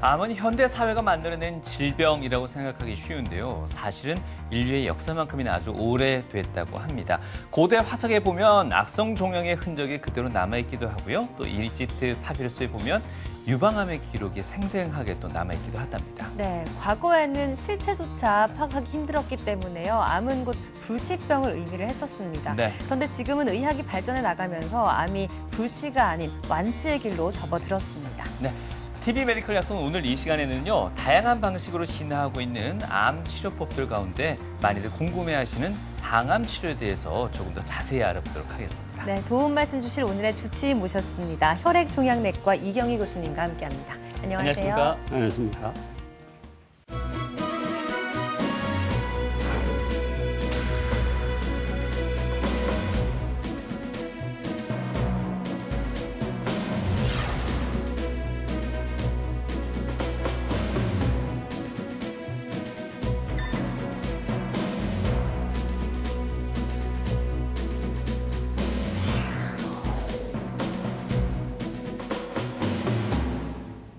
암은 현대 사회가 만들어낸 질병이라고 생각하기 쉬운데요. 사실은 인류의 역사만큼이나 아주 오래됐다고 합니다. 고대 화석에 보면 악성 종양의 흔적이 그대로 남아있기도 하고요. 또 이집트 파피루스에 보면 유방암의 기록이 생생하게 또 남아있기도 하답니다. 네, 과거에는 실체조차 파악하기 힘들었기 때문에요. 암은 곧 불치병을 의미를 했었습니다. 네. 그런데 지금은 의학이 발전해 나가면서 암이 불치가 아닌 완치의 길로 접어들었습니다. 네. TV 메디컬 약속 오늘 이 시간에는요. 다양한 방식으로 진화하고 있는 암 치료법들 가운데 많이들 궁금해하시는 항암 치료에 대해서 조금 더 자세히 알아보도록 하겠습니다. 네, 도움 말씀 주실 오늘의 주치의 모셨습니다. 혈액종양내과 이경희 교수님과 함께합니다. 안녕하세요. 안녕하십니까? 안녕하십니까.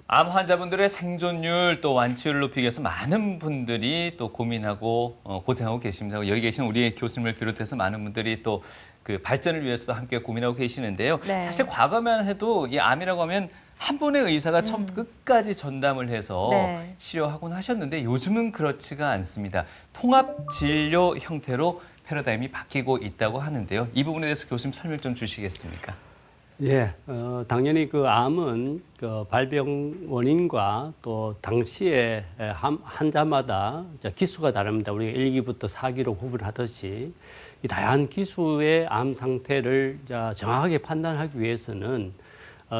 암 환자분들의 생존율 또 완치율을 높이기 위해서 많은 분들이 또 고민하고 고생하고 계십니다. 여기 계신 우리 교수님을 비롯해서 많은 분들이 또 그 발전을 위해서도 함께 고민하고 계시는데요. 네. 사실 과거만 해도 이 암이라고 하면 한 분의 의사가 처음부터 끝까지 전담을 해서 네. 치료하곤 하셨는데 요즘은 그렇지가 않습니다. 통합 진료 형태로 패러다임이 바뀌고 있다고 하는데요. 이 부분에 대해서 교수님 설명 좀 주시겠습니까? 예, 당연히 그 암은 그 발병 원인과 또 당시에 환자마다 기수가 다릅니다. 우리가 1기부터 4기로 구분하듯이 이 다양한 기수의 암 상태를 정확하게 판단하기 위해서는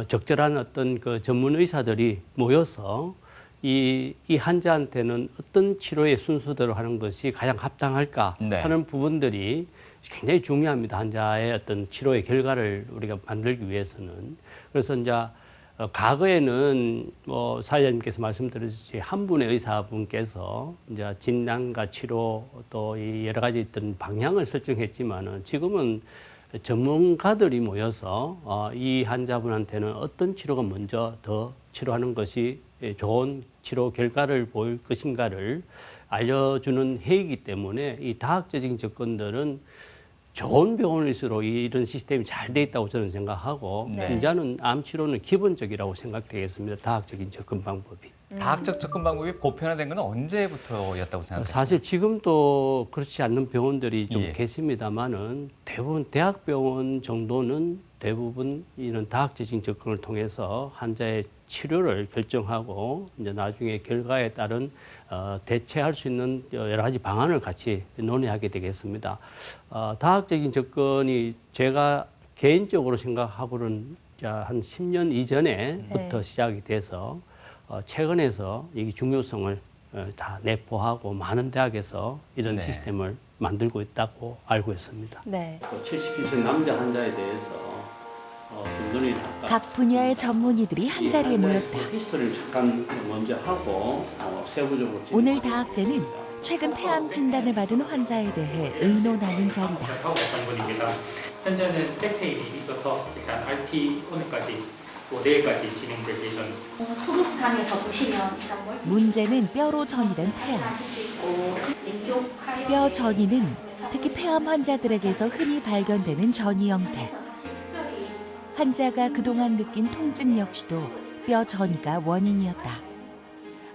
적절한 어떤 그 전문 의사들이 모여서 이 환자한테는 어떤 치료의 순서대로 하는 것이 가장 합당할까 네. 하는 부분들이 굉장히 중요합니다. 환자의 어떤 치료의 결과를 우리가 만들기 위해서는. 그래서 이제 과거에는 사회자님께서 말씀드렸듯이 한 분의 의사분께서 이제 진단과 치료 또 이 여러 가지 어떤 방향을 설정했지만은 지금은 전문가들이 모여서 이 환자분한테는 어떤 치료가 먼저 더 치료하는 것이 좋은 치료 결과를 보일 것인가를 알려주는 해이기 때문에 이 다학적인 접근들은 좋은 병원일수록 이런 시스템이 잘 돼 있다고 저는 생각하고 네. 이제는 암 치료는 기본적이라고 생각되겠습니다. 다학적인 접근 방법이. 다학적 접근 방법이 보편화된 건 언제부터였다고 생각하세요? 사실 지금도 그렇지 않는 병원들이 좀 예. 계십니다만은 대부분 대학병원 정도는 대부분 이런 다학적인 접근을 통해서 환자의 치료를 결정하고 이제 나중에 결과에 따른 대체할 수 있는 여러 가지 방안을 같이 논의하게 되겠습니다. 다학적인 접근이 제가 개인적으로 생각하고는 한 10년 이전에부터 네. 시작이 돼서 최근에서 이 중요성을 다 내포하고 많은 대학에서 이런 네. 시스템을 만들고 있다고 알고 있습니다. 네. 70세 남자 환자에 대해서 좀 논의를 할까? 각 분야의 전문의들이 한 자리에 모였다. 히스토리를 잠깐 먼저 하고 세부적으로 오늘 다학제는 최근 폐암 진단을 받은 환자에 대해 의논하는 자리다. 장군입니다. 현재는 백페인이 있어서 일단 RT 오늘까지 내일까지 진행될 예정입니다. 투극상에서 보시면 이런 걸 문제는 뼈로 전이된 폐암. 하실 수 있고 왼쪽 하여 뼈 전이는 특히 폐암 환자들에게서 흔히 발견되는 전이 형태. 환자가 그동안 느낀 통증 역시도 뼈 전이가 원인이었다.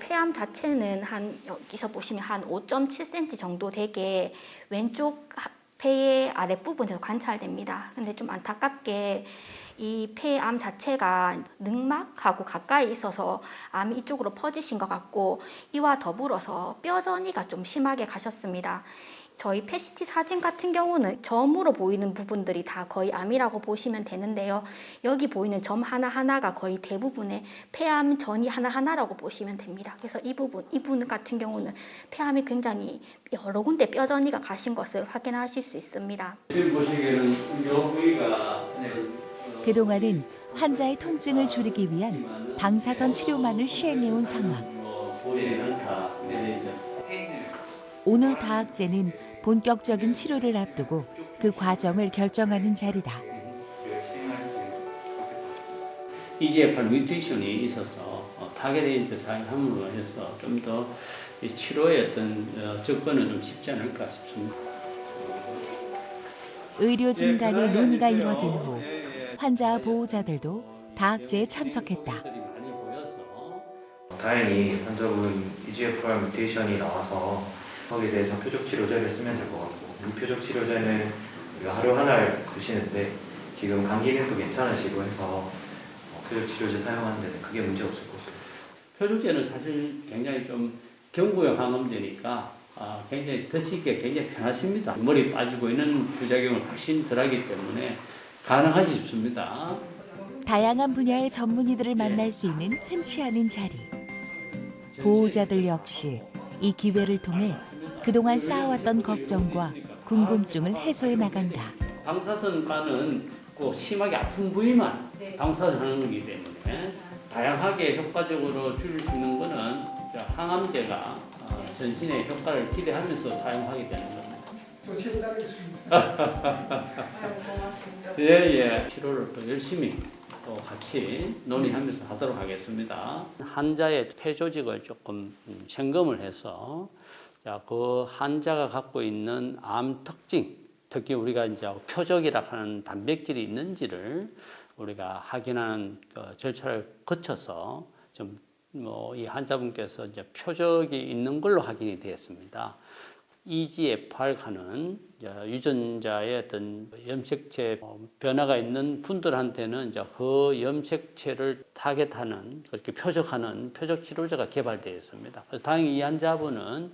폐암 자체는 여기서 보시면 한 5.7cm 정도 되게 왼쪽 폐의 아랫부분에서 관찰됩니다. 근데 좀 안타깝게 이 폐암 자체가 늑막하고 가까이 있어서 암이 이쪽으로 퍼지신 것 같고 이와 더불어서 뼈 전이가 좀 심하게 가셨습니다. 저희 PET 사진 같은 경우는 점으로 보이는 부분들이 다 거의 암이라고 보시면 되는데요. 여기 보이는 점 하나하나가 거의 대부분의 폐암 전이 하나하나라고 보시면 됩니다. 그래서 이분 같은 경우는 폐암이 굉장히 여러 군데 뼈 전이가 가신 것을 확인하실 수 있습니다. 지금 보시기에는 이 부위가 그동안은 환자의 통증을 줄이기 위한 방사선 치료만을 시행해온 상황. 볼에는 다 내려져. 오늘 다학제는 본격적인 치료를 앞두고 그 과정을 결정하는 자리다. EGFR 뮤테이션이 있어서 타겟에이드 사용함으로 해서 좀 더 치료의 어떤 접근은 좀 쉽지 않을까 싶습니다. 의료 증간의 논의가 이뤄진 후 환자와 보호자들도 다학제에 참석했다. 다행히 환자분 EGFR 뮤테이션이 나와서 거기에 대해서 표적 치료제를 쓰면 될 것 같고, 이 표적 치료제는 우리가 하루 하나를 드시는데 지금 감기 기능도 괜찮으시고 해서 표적 치료제 사용하는 데는 크게 문제 없을 것 같습니다. 표적제는 사실 굉장히 좀 경구용 항암제니까 굉장히 드시기에 굉장히 편하십니다. 머리 빠지고 있는 부작용을 훨씬 덜하기 때문에 가능하지 싶습니다. 다양한 분야의 전문의들을 만날 수 있는 흔치 않은 자리. 보호자들 역시 이 기회를 통해 그동안 쌓아왔던 걱정과 궁금증을 해소해 나간다. 방사선과는 꼭 심하게 아픈 부위만 방사선하는 거기 때문에 다양하게 효과적으로 줄일 수 있는 것은 항암제가 전신의 효과를 기대하면서 사용하게 되는 겁니다. 저 실례하겠습니다. 예. 치료를 또 열심히 또 같이 논의하면서 하도록 하겠습니다. 환자의 폐조직을 조금 점검을 해서 그 환자가 갖고 있는 암 특징, 특히 우리가 이제 표적이라 하는 단백질이 있는지를 우리가 확인하는 절차를 거쳐서 좀 이 환자분께서 이제 표적이 있는 걸로 확인이 되었습니다. EGFR과는 유전자의 어떤 염색체 변화가 있는 분들한테는 이제 그 염색체를 타겟하는 그렇게 표적하는 표적 치료제가 개발되어 있습니다. 그래서 다행히 이 환자분은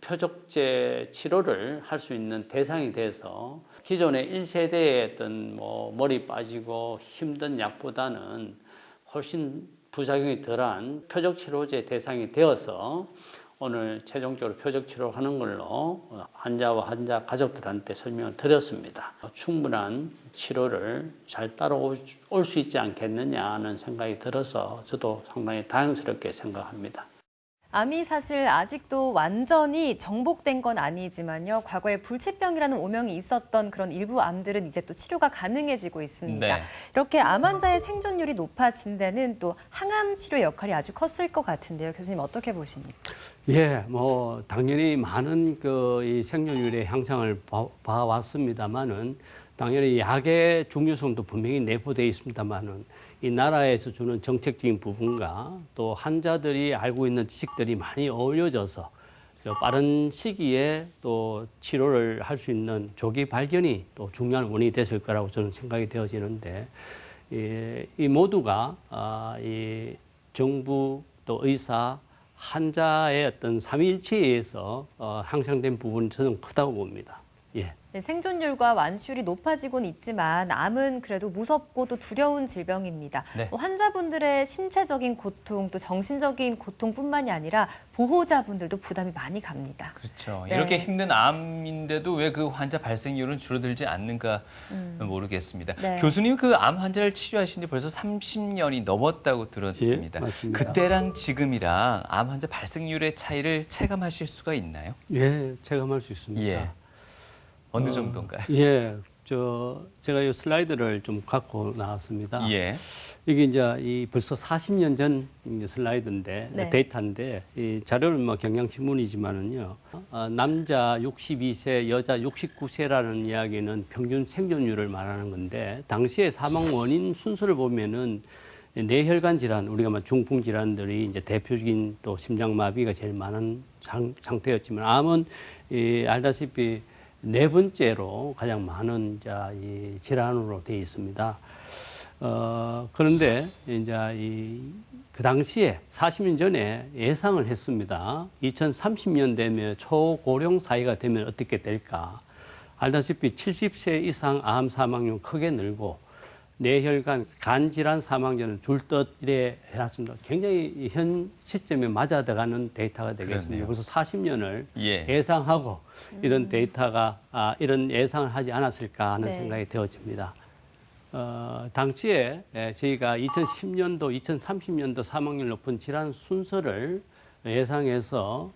표적제 치료를 할 수 있는 대상이 돼서 기존의 1세대의 어떤 머리 빠지고 힘든 약보다는 훨씬 부작용이 덜한 표적 치료제 대상이 되어서 오늘 최종적으로 표적 치료하는 걸로 환자와 환자 가족들한테 설명을 드렸습니다. 충분한 치료를 잘 따라올 수 있지 않겠느냐 하는 생각이 들어서 저도 상당히 다행스럽게 생각합니다. 암이 사실 아직도 완전히 정복된 건 아니지만요. 과거에 불치병이라는 오명이 있었던 그런 일부 암들은 이제 또 치료가 가능해지고 있습니다. 네. 이렇게 암 환자의 생존율이 높아진 데는 또 항암 치료 역할이 아주 컸을 것 같은데요. 교수님 어떻게 보십니까? 예, 당연히 많은 이 생존율의 향상을 봐왔습니다만은 당연히 약의 중요성도 분명히 내포되어 있습니다만은 이 나라에서 주는 정책적인 부분과 또 환자들이 알고 있는 지식들이 많이 어우러져서 빠른 시기에 또 치료를 할 수 있는 조기 발견이 또 중요한 원인이 됐을 거라고 저는 생각이 되어지는데 이 모두가 이 정부 또 의사 환자의 어떤 삼위일체에 의해서 향상된 부분은 저는 크다고 봅니다. 예. 네, 생존율과 완치율이 높아지고는 있지만 암은 그래도 무섭고 또 두려운 질병입니다. 네. 환자분들의 신체적인 고통 또 정신적인 고통뿐만이 아니라 보호자분들도 부담이 많이 갑니다. 그렇죠. 네. 이렇게 힘든 암인데도 왜 그 환자 발생률은 줄어들지 않는가 모르겠습니다. 네. 교수님 그 암 환자를 치료하신 지 벌써 30년이 넘었다고 들었습니다. 예, 맞습니다. 그때랑 지금이랑 암 환자 발생률의 차이를 체감하실 수가 있나요? 예, 체감할 수 있습니다. 예. 어느 정도인가요? 예, 제가 이 슬라이드를 좀 갖고 나왔습니다. 예. 이게 이제 벌써 40년 전 슬라이드인데 네. 데이터인데 이 자료는 경향신문이지만은요. 남자 62세, 여자 69세라는 이야기는 평균 생존율을 말하는 건데 당시에 사망 원인 순서를 보면은 뇌혈관 질환, 우리가 중풍 질환들이 이제 대표적인 또 심장마비가 제일 많은 상태였지만 암은 알다시피 네 번째로 가장 많은 이 질환으로 되어 있습니다. 그런데 이제 그 당시에 40년 전에 예상을 했습니다. 2030년 되면 초고령 사회가 되면 어떻게 될까? 알다시피 70세 이상 암 사망률 크게 늘고 뇌혈관, 간 질환 사망률은 줄듯 이래 해놨습니다. 굉장히 현 시점에 맞아 들어가는 데이터가 되겠습니다. 그렇네요. 그래서 40년을 예. 예상하고 이런 데이터가 이런 예상을 하지 않았을까 하는 네. 생각이 되어집니다. 당시에 저희가 2010년도, 2030년도 사망률 높은 질환 순서를 예상해서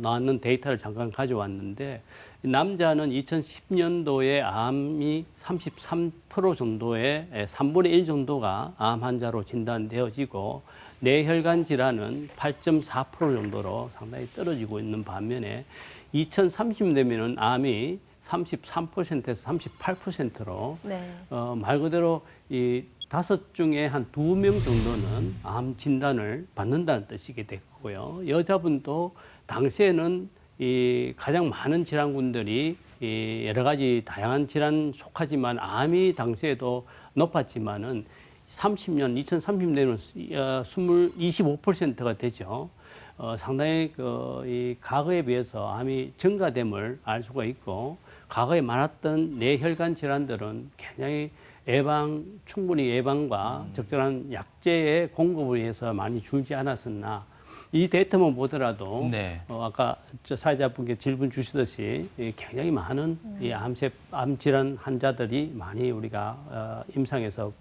나왔는 데이터를 잠깐 가져왔는데 남자는 2010년도에 암이 33% 정도의 3분의 1 정도가 암 환자로 진단되어지고 뇌혈관 질환은 8.4% 정도로 상당히 떨어지고 있는 반면에 2030 되면은 암이 33%에서 38%로 네. 말 그대로 이 5 중에 한 2명 정도는 암 진단을 받는다는 뜻이게 됐고요. 여자분도 당시에는 이 가장 많은 질환군들이 이 여러 가지 다양한 질환 속하지만 암이 당시에도 높았지만은 2030년에는 25%가 되죠. 상당히 이 과거에 비해서 암이 증가됨을 알 수가 있고 과거에 많았던 뇌혈관 질환들은 굉장히 충분히 예방과 적절한 약제의 공급을 위해서 많이 줄지 않았었나. 이 데이터만 보더라도 네. 아까 사회자분께 질문 주시듯이 굉장히 많은 이 암 질환 환자들이 많이 우리가 임상에서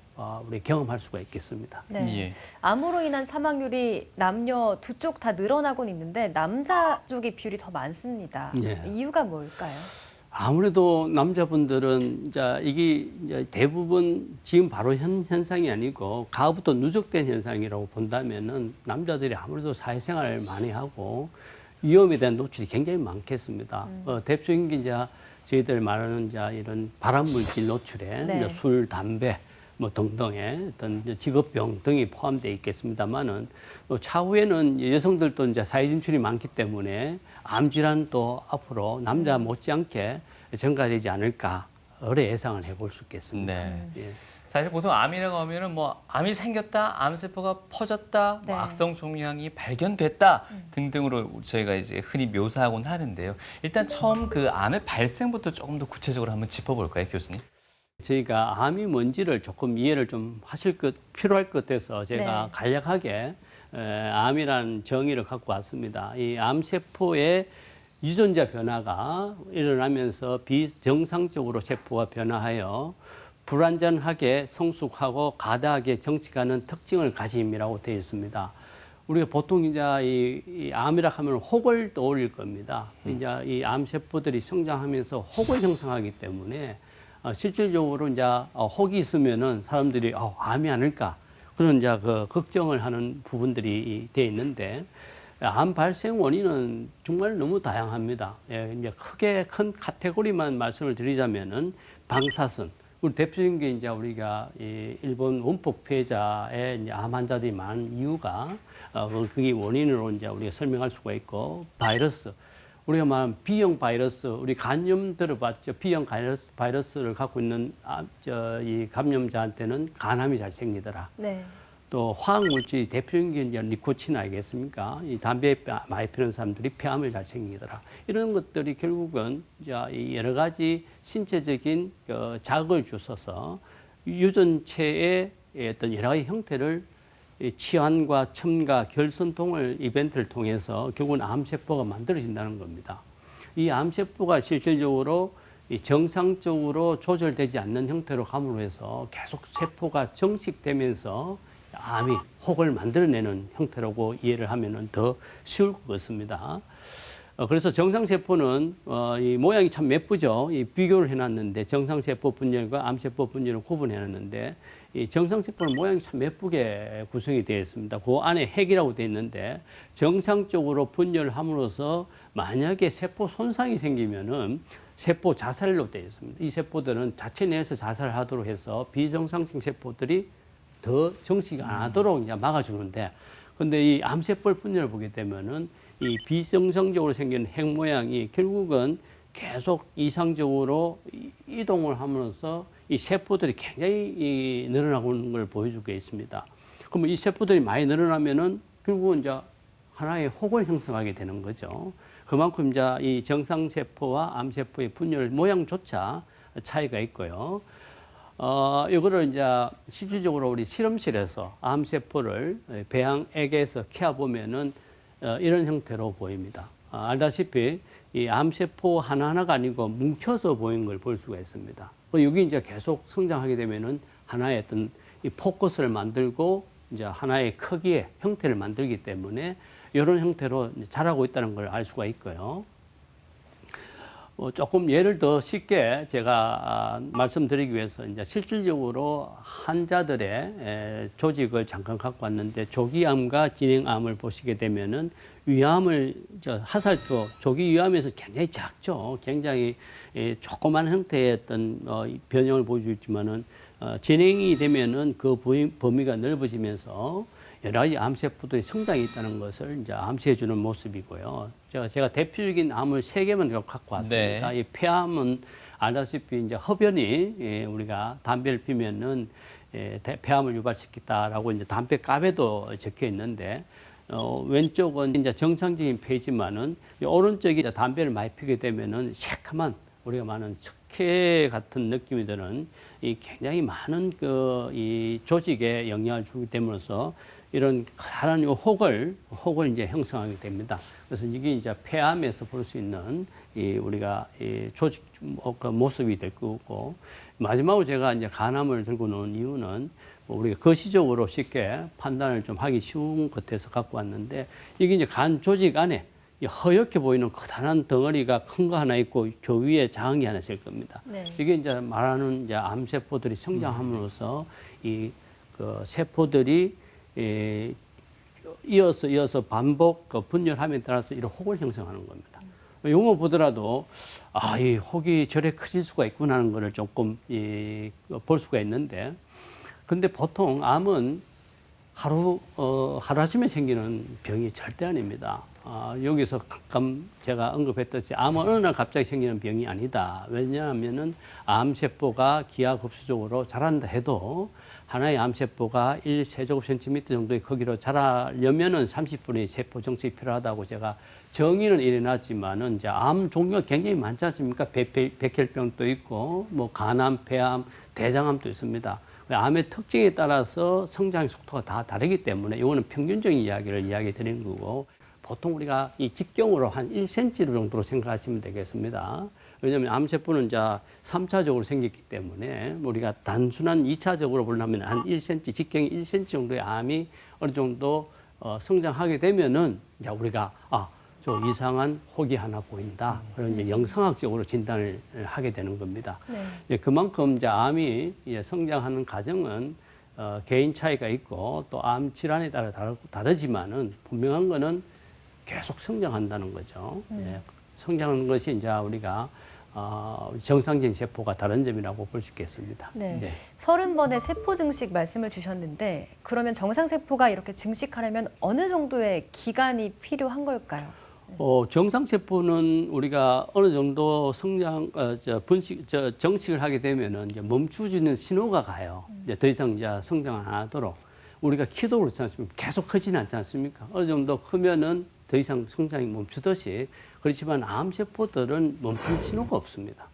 우리 경험할 수가 있겠습니다. 네. 예. 암으로 인한 사망률이 남녀 두 쪽 다 늘어나고는 있는데 남자 쪽의 비율이 더 많습니다. 예. 이유가 뭘까요? 아무래도 남자분들은 이게 대부분 지금 바로 현상이 아니고 가부터 누적된 현상이라고 본다면은 남자들이 아무래도 사회생활을 많이 하고 위험에 대한 노출이 굉장히 많겠습니다. 대표적인 게 저희들 말하는 이런 발암물질 노출에 네. 술, 담배 뭐 등등의 어떤 직업병 등이 포함되어 있겠습니다만은 차후에는 여성들도 사회 진출이 많기 때문에 암 질환도 앞으로 남자 못지않게 증가되지 않을까 어뢰 예상을 해볼 수 있겠습니다. 네. 예. 사실 보통 암이라고 하면은 뭐 암이 생겼다, 암세포가 퍼졌다, 네. 뭐 악성 종양이 발견됐다 등등으로 저희가 이제 흔히 묘사하곤 하는데요. 일단 처음 그 암의 발생부터 조금 더 구체적으로 한번 짚어볼까요, 교수님? 저희가 암이 뭔지를 조금 이해를 좀 필요할 것 같아서 제가 네. 간략하게 암이라는 정의를 갖고 왔습니다. 이 암세포의 유전자 변화가 일어나면서 비정상적으로 세포가 변화하여 불완전하게 성숙하고 가다하게 정식하는 특징을 가짐이라고 되어 있습니다. 우리가 보통 이 암이라 하면 혹을 떠올릴 겁니다. 이제 이 암세포들이 성장하면서 혹을 형성하기 때문에 실질적으로 혹이 있으면은 사람들이 암이 아닐까 그런 걱정을 하는 부분들이 되어 있는데 암 발생 원인은 정말 너무 다양합니다. 이제 크게 큰 카테고리만 말씀을 드리자면은 방사선. 우리 대표적인 게 우리가 이 일본 원폭 피해자의 암 환자들이 많은 이유가 그게 원인으로 우리가 설명할 수가 있고 바이러스. 우리가 말하는 B형 바이러스, 우리 간염 들어봤죠. B형 바이러스를 갖고 있는 이 감염자한테는 간암이 잘 생기더라. 네. 또 화학물질이 대표적인 게 니코틴 아니겠습니까? 이 담배 많이 피우는 사람들이 폐암을 잘 생기더라. 이런 것들이 결국은 이 여러 가지 신체적인 자극을 주셔서 유전체의 어떤 여러 가지 형태를 치환과 첨가, 결손통을 이벤트를 통해서 결국은 암세포가 만들어진다는 겁니다. 이 암세포가 실질적으로 정상적으로 조절되지 않는 형태로 감으로 해서 계속 세포가 정식되면서 암이 혹을 만들어내는 형태라고 이해를 하면 더 쉬울 것 같습니다. 그래서 정상세포는 이 모양이 참 예쁘죠. 이 비교를 해놨는데 정상세포 분열과 암세포 분열을 구분해놨는데 이 정상세포는 모양이 참 예쁘게 구성이 되어 있습니다. 그 안에 핵이라고 되어 있는데 정상적으로 분열을 함으로써 만약에 세포 손상이 생기면은 세포 자살로 되어 있습니다. 이 세포들은 자체 내에서 자살하도록 해서 비정상적 세포들이 더 정식이 안 하도록 이제 막아주는데, 근데 이 암세포 분열을 보게 되면은 이 비정상적으로 생긴 핵 모양이 결국은 계속 이상적으로 이동을 함으로써 이 세포들이 굉장히 늘어나고 있는 걸 보여주고 있습니다. 그러면 이 세포들이 많이 늘어나면은 결국은 이제 하나의 혹을 형성하게 되는 거죠. 그만큼 이제 이 정상세포와 암세포의 분열 모양조차 차이가 있고요. 이거를 이제 실질적으로 우리 실험실에서 암세포를 배양액에서 키워보면은 이런 형태로 보입니다. 알다시피 이 암세포 하나하나가 아니고 뭉쳐서 보이는 걸 볼 수가 있습니다. 여기 이제 계속 성장하게 되면은 하나의 어떤 이 포커스를 만들고 이제 하나의 크기의 형태를 만들기 때문에 이런 형태로 자라고 있다는 걸 알 수가 있고요. 조금 예를 더 쉽게 제가 말씀드리기 위해서 이제 실질적으로 환자들의 조직을 잠깐 갖고 왔는데 조기암과 진행암을 보시게 되면은 위암을 하살표 조기 위암에서 굉장히 작죠. 굉장히 조그만 형태의 어떤 변형을 보여주고 있지만은 진행이 되면은 그 범위가 넓어지면서 여러 가지 암세포들이 성장이 있다는 것을 이제 암시해주는 모습이고요. 제가 대표적인 암을 3개만 갖고 왔습니다. 네. 이 폐암은 알다시피 이제 흡연이 우리가 담배를 피면은 폐암을 유발시키다라고 이제 담배갑에도 적혀 있는데 왼쪽은 이제 정상적인 폐지만은 오른쪽이 이제 담배를 많이 피게 되면은 새카만 우리가 말하는 척해 같은 느낌이 드는 이 굉장히 많은 이 조직에 영향을 주기 때문에서 이런 커다란 혹을 이제 형성하게 됩니다. 그래서 이게 이제 폐암에서 볼 수 있는 우리가 이 조직 모습이 될 거고 마지막으로 제가 이제 간암을 들고 놓은 이유는 우리가 거시적으로 쉽게 판단을 좀 하기 쉬운 것에서 갖고 왔는데 이게 이제 간 조직 안에 허옇게 보이는 커다란 덩어리가 큰 거 하나 있고 저 위에 장이 하나 있을 겁니다. 네. 이게 이제 말하는 이제 암세포들이 성장함으로써 이 세포들이 이어서 반복 분열함에 따라서 이런 혹을 형성하는 겁니다. 용어 보더라도 이 혹이 저래 커질 수가 있구나 하는 것을 조금 볼 수가 있는데 근데 보통 암은 하루아침에 생기는 병이 절대 아닙니다. 여기서 가끔 제가 언급했듯이 암은 어느 날 갑자기 생기는 병이 아니다. 왜냐하면은 암세포가 기하급수적으로 자란다 해도 하나의 암세포가 1세제곱센티미터 정도의 크기로 자라려면은 30분의 세포 정책이 필요하다고 제가 정의는 이래놨지만은 이제 암 종류가 굉장히 많지 않습니까? 백혈병도 있고, 뭐 간암, 폐암, 대장암도 있습니다. 암의 특징에 따라서 성장 속도가 다 다르기 때문에 이거는 평균적인 이야기를 이야기 드리는 거고 보통 우리가 이 직경으로 한 1cm 정도로 생각하시면 되겠습니다. 왜냐하면 암세포는 이제 3차적으로 생겼기 때문에 우리가 단순한 2차적으로 보려면 한 1cm, 직경이 1cm 정도의 암이 어느 정도 성장하게 되면은 이제 우리가 저 이상한 혹이 하나 보인다. 그런 이제 영상학적으로 진단을 하게 되는 겁니다. 네. 그만큼 이제 암이 성장하는 과정은 개인 차이가 있고 또 암 질환에 따라 다르지만은 분명한 거는 계속 성장한다는 거죠. 예, 성장하는 것이 이제 우리가 정상적인 세포가 다른 점이라고 볼 수 있겠습니다. 네. 네. 30번의 세포 증식 말씀을 주셨는데 그러면 정상 세포가 이렇게 증식하려면 어느 정도의 기간이 필요한 걸까요? 정상 세포는 우리가 어느 정도 정식을 하게 되면은 이제 멈추지는 신호가 가요. 이제 더 이상 이제 성장 안 하도록 우리가 키도 그렇지 않습니까? 계속 크지는 않지 않습니까? 어느 정도 크면은 더 이상 성장이 멈추듯이 그렇지만 암세포들은 멈춘 신호가 없습니다.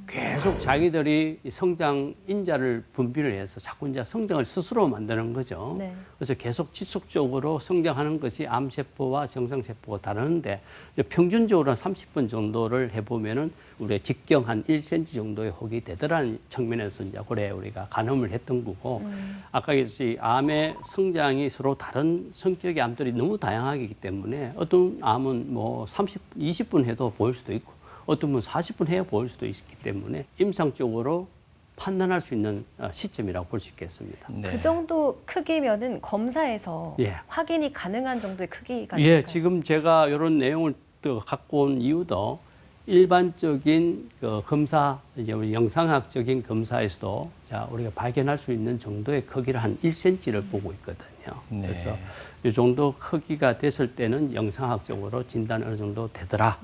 계속 자기들이 성장 인자를 분비를 해서 자꾸 이제 성장을 스스로 만드는 거죠. 네. 그래서 계속 지속적으로 성장하는 것이 암세포와 정상세포가 다르는데 평균적으로 한 30분 정도를 해보면은 우리가 직경 한 1cm 정도의 혹이 되더라는 측면에서 이제 그래 우리가 가늠을 했던 거고 아까 얘기했듯이 암의 성장이 서로 다른 성격의 암들이 너무 다양하기 때문에 어떤 암은 뭐 20분 해도 보일 수도 있고 어떤 분은 40분 해야 보일 수도 있기 때문에 임상적으로 판단할 수 있는 시점이라고 볼 수 있겠습니다. 네. 그 정도 크기면은 검사에서 확인이 가능한 정도의 크기가 될까요? 예, 지금 제가 이런 내용을 또 갖고 온 이유도 일반적인 검사, 이제 우리 영상학적인 검사에서도 우리가 발견할 수 있는 정도의 크기를 한 1cm를 보고 있거든요. 네. 그래서 이 정도 크기가 됐을 때는 영상학적으로 진단이 어느 정도 되더라.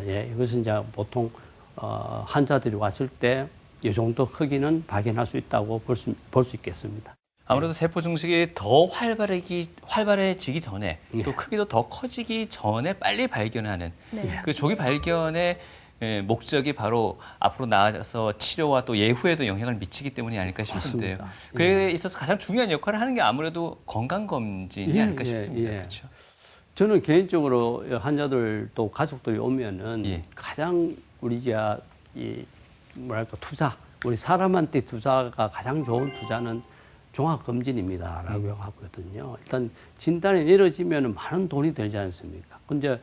예, 이것은 이제 보통 환자들이 왔을 때 이 정도 크기는 발견할 수 있다고 볼 수 있겠습니다. 아무래도 세포 증식이 더 활발해지기 전에 또 크기도 더 커지기 전에 빨리 발견하는 네. 그 조기 발견의 목적이 바로 앞으로 나아가서 치료와 또 예후에도 영향을 미치기 때문이 아닐까 싶은데요. 맞습니다. 그에 있어서 가장 중요한 역할을 하는 게 아무래도 건강검진이 아닐까 싶습니다. 그렇죠? 저는 개인적으로 환자들 또 가족들이 오면은 가장 우리 투자, 우리 사람한테 투자가 가장 좋은 투자는 종합검진입니다라고 하거든요. 일단 진단이 내려지면 많은 돈이 들지 않습니까? 근데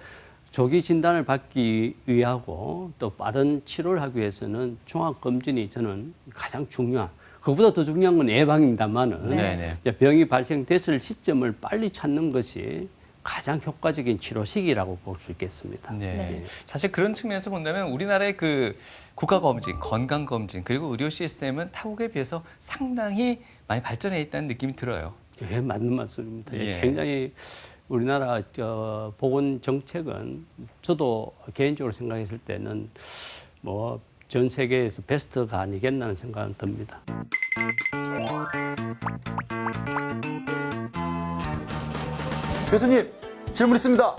조기 진단을 받기 위하고 또 빠른 치료를 하기 위해서는 종합검진이 저는 가장 중요한, 그보다 더 중요한 건 예방입니다만은 네네. 병이 발생됐을 시점을 빨리 찾는 것이 가장 효과적인 치료 시기라고 볼 수 있겠습니다. 네. 사실 그런 측면에서 본다면 우리나라의 그 국가검진, 건강검진 그리고 의료 시스템은 타국에 비해서 상당히 많이 발전해 있다는 느낌이 들어요. 예, 맞는 말씀입니다. 예. 굉장히 우리나라 보건 정책은 저도 개인적으로 생각했을 때는 뭐 전 세계에서 베스트가 아니겠나는 생각은 듭니다. 교수님, 질문 있습니다.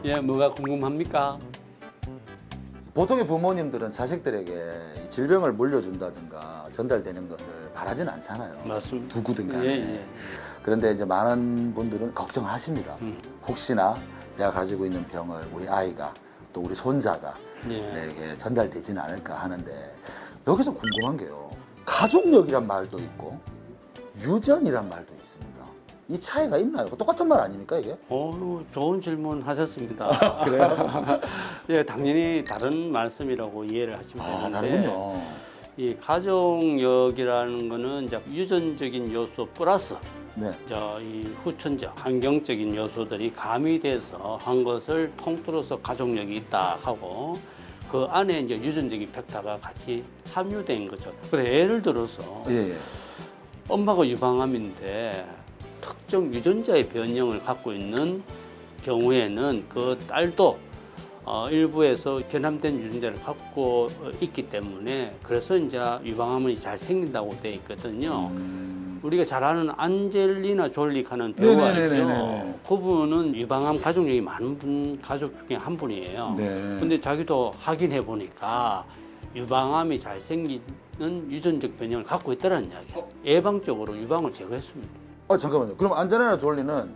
예, 뭐가 궁금합니까? 보통의 부모님들은 자식들에게 이 질병을 물려준다든가 전달되는 것을 바라진 않잖아요. 맞습니다. 누구든 간에. 예, 예. 그런데 이제 많은 분들은 걱정하십니다. 혹시나 내가 가지고 있는 병을 우리 아이가 또 우리 손자가 예. 내게 전달되지는 않을까 하는데, 여기서 궁금한 게요. 가족력이란 말도 있고 유전이란 말도 있습니다. 이 차이가 있나요? 똑같은 말 아닙니까 이게? 좋은 질문 하셨습니다. 그래요? 예, 당연히 다른 말씀이라고 이해를 하시면 되는데. 다르군요. 이 가족력이라는 거는 이제 유전적인 요소 플러스 네. 이 후천적, 환경적인 요소들이 가미돼서 한 것을 통틀어서 가족력이 있다 하고, 그 안에 이제 유전적인 팩터가 같이 함유된 거죠. 그래, 예를 들어서 예, 예. 엄마가 유방암인데 특정 유전자의 변형을 갖고 있는 경우에는 그 딸도 일부에서 결함된 유전자를 갖고 있기 때문에, 그래서 이제 유방암이 잘 생긴다고 돼 있거든요. 우리가 잘 아는 안젤리나 졸리 하는 배우가 있죠. 네네네네네. 그분은 유방암 가족력이 많은 가족 중에 한 분이에요. 네. 근데 자기도 확인해 보니까 유방암이 잘 생기는 유전적 변형을 갖고 있다는 이야기예요. 예방적으로 유방을 제거했습니다. 잠깐만요. 그럼 안젤리나 졸리는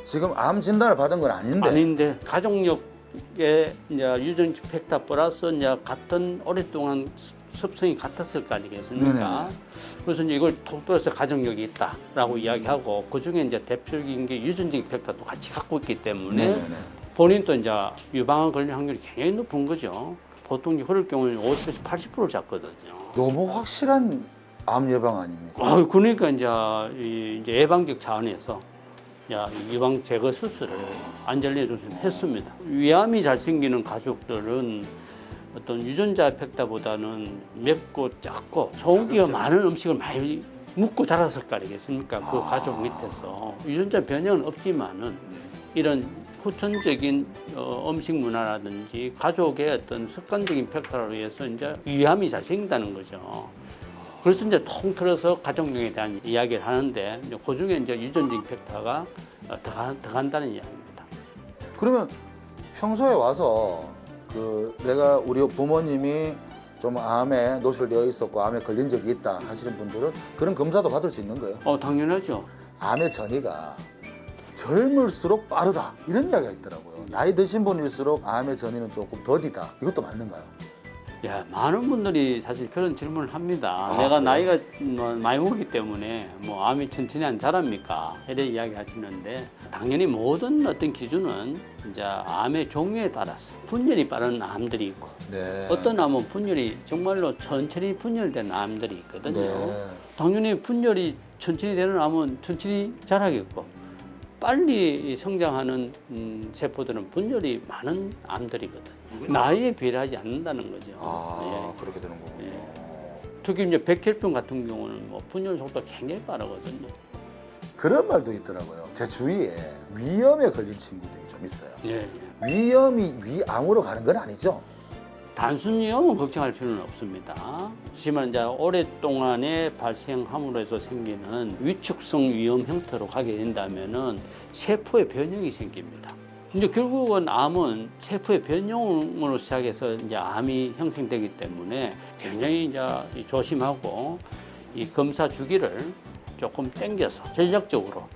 지금 암 진단을 받은 건 아닌데? 아닌데 가족력의 이제 유전적 팩터 플러스 이제 같은 오랫동안 습성이 같았을 거 아니겠습니까? 네네네. 그래서 이제 이걸 통틀어서 가족력이 있다라고 이야기하고, 그 중에 이제 대표적인 게 유전적 팩터도 같이 갖고 있기 때문에 네네네. 본인도 이제 유방암 걸릴 확률이 굉장히 높은 거죠. 보통 그럴 경우는 50에서 80%를 잡거든요. 너무 확실한 암 예방 아닙니까? 그러니까 이제 예방적 차원에서 유방 제거 수술을 안젤리나 존슨이 했습니다. 위암이 잘 생기는 가족들은 어떤 유전자 팩터보다는 맵고 작고 소고기가 많은 음식을 많이 먹고 자랐을 거 아니겠습니까? 그 가족 밑에서 유전자 변형은 없지만은 이런 후천적인 음식 문화라든지 가족의 어떤 습관적인 팩터로 해서 이제 위암이 잘 생긴다는 거죠. 그래서 이제 통틀어서 가족력에 대한 이야기를 하는데, 그 중에 이제 유전적 팩터가 더 간다는 이야기입니다. 그러면 평소에 와서 내가 우리 부모님이 좀 암에 노출되어 있었고 암에 걸린 적이 있다 하시는 분들은 그런 검사도 받을 수 있는 거예요? 당연하죠. 암의 전이가 젊을수록 빠르다 이런 이야기가 있더라고요. 나이 드신 분일수록 암의 전이는 조금 더디다. 이것도 맞는가요? 야, 많은 분들이 사실 그런 질문을 합니다. 내가 그래요? 나이가 많이 먹기 때문에 뭐 암이 천천히 안 자랍니까? 이렇게 이야기하시는데, 당연히 모든 어떤 기준은 이제 암의 종류에 따라서 분열이 빠른 암들이 있고, 네. 어떤 암은 분열이 정말로 천천히 분열된 암들이 있거든요. 네. 당연히 분열이 천천히 되는 암은 천천히 자라겠고, 빨리 성장하는 세포들은 분열이 많은 암들이거든요. 나이에 비례하지 않는다는 거죠. 예. 그렇게 되는 거군요. 예. 특히 이제 백혈병 같은 경우는 뭐 분열 속도가 굉장히 빠르거든요. 그런 말도 있더라고요. 제 주위에 위염에 걸린 친구들이 좀 있어요. 예, 예. 위염이 위암으로 가는 건 아니죠? 단순 위험은 걱정할 필요는 없습니다. 하지만 이제 오랫동안에 발생함으로 해서 생기는 위축성 위험 형태로 가게 된다면은 세포의 변형이 생깁니다. 이제 결국은 암은 세포의 변형으로 시작해서 이제 암이 형성되기 때문에 굉장히 이제 조심하고 이 검사 주기를 조금 당겨서 전략적으로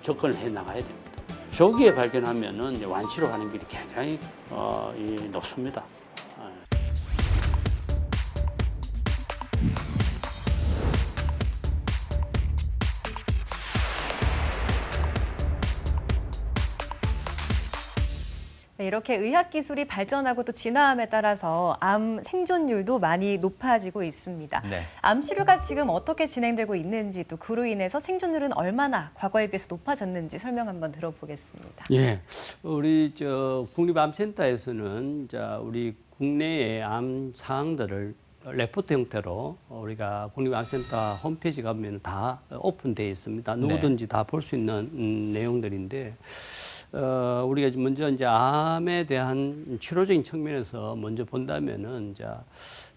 접근을 해 나가야 됩니다. 조기에 발견하면은 이제 완치로 가는 길이 굉장히 높습니다. 네, 이렇게 의학 기술이 발전하고 또 진화함에 따라서 암 생존율도 많이 높아지고 있습니다. 네. 암 치료가 지금 어떻게 진행되고 있는지 또 그로 인해서 생존율은 얼마나 과거에 비해서 높아졌는지 설명 한번 들어보겠습니다. 예, 우리 국립암센터에서는 우리 국내의 암 사항들을 레포트 형태로 우리가 국립암센터 홈페이지 가면 다 오픈되어 있습니다. 누구든지 다 볼 수 있는 내용들인데. 우리가 먼저 이제 암에 대한 치료적인 측면에서 먼저 본다면은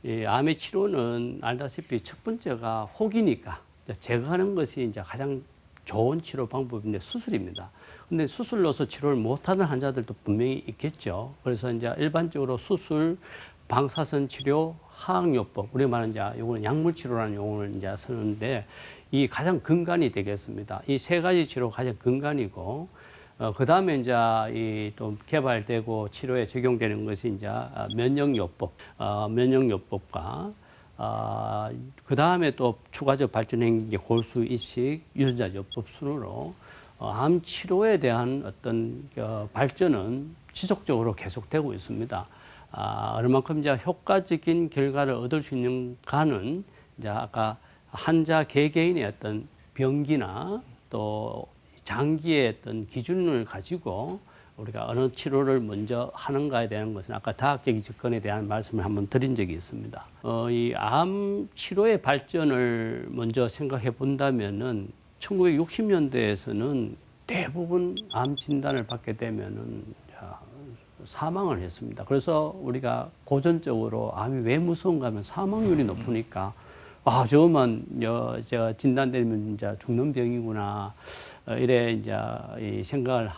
이 암의 치료는 알다시피 첫 번째가 혹이니까 제거하는 것이 이제 가장 좋은 치료 방법인데 수술입니다. 근데 수술로서 치료를 못하는 환자들도 분명히 있겠죠. 그래서 이제 일반적으로 수술, 방사선 치료, 화학요법, 우리가 말하는 요거는 약물 치료라는 용어를 이제 쓰는데 이 가장 근간이 되겠습니다. 이 세 가지 치료 가장 근간이고. 그 다음에 이제 또 개발되고 치료에 적용되는 것이 이제 면역요법, 면역요법과 그 다음에 또 추가적 발전한 게 골수 이식, 유전자요법 순으로 암 치료에 대한 어떤 발전은 지속적으로 계속되고 있습니다. 얼마큼 이제 효과적인 결과를 얻을 수 있는가는 이제 아까 환자 개개인의 어떤 병기나 또 장기의 어떤 기준을 가지고 우리가 어느 치료를 먼저 하는가에 대한 것은 아까 다학적인 접근에 대한 말씀을 한번 드린 적이 있습니다. 이 암 치료의 발전을 먼저 생각해 본다면은 1960년대에서는 대부분 암 진단을 받게 되면은 사망을 했습니다. 그래서 우리가 고전적으로 암이 왜 무서운가 하면 사망률이 높으니까 저만 제가 진단되면 이제 죽는 병이구나. 이래 이제 이 생각을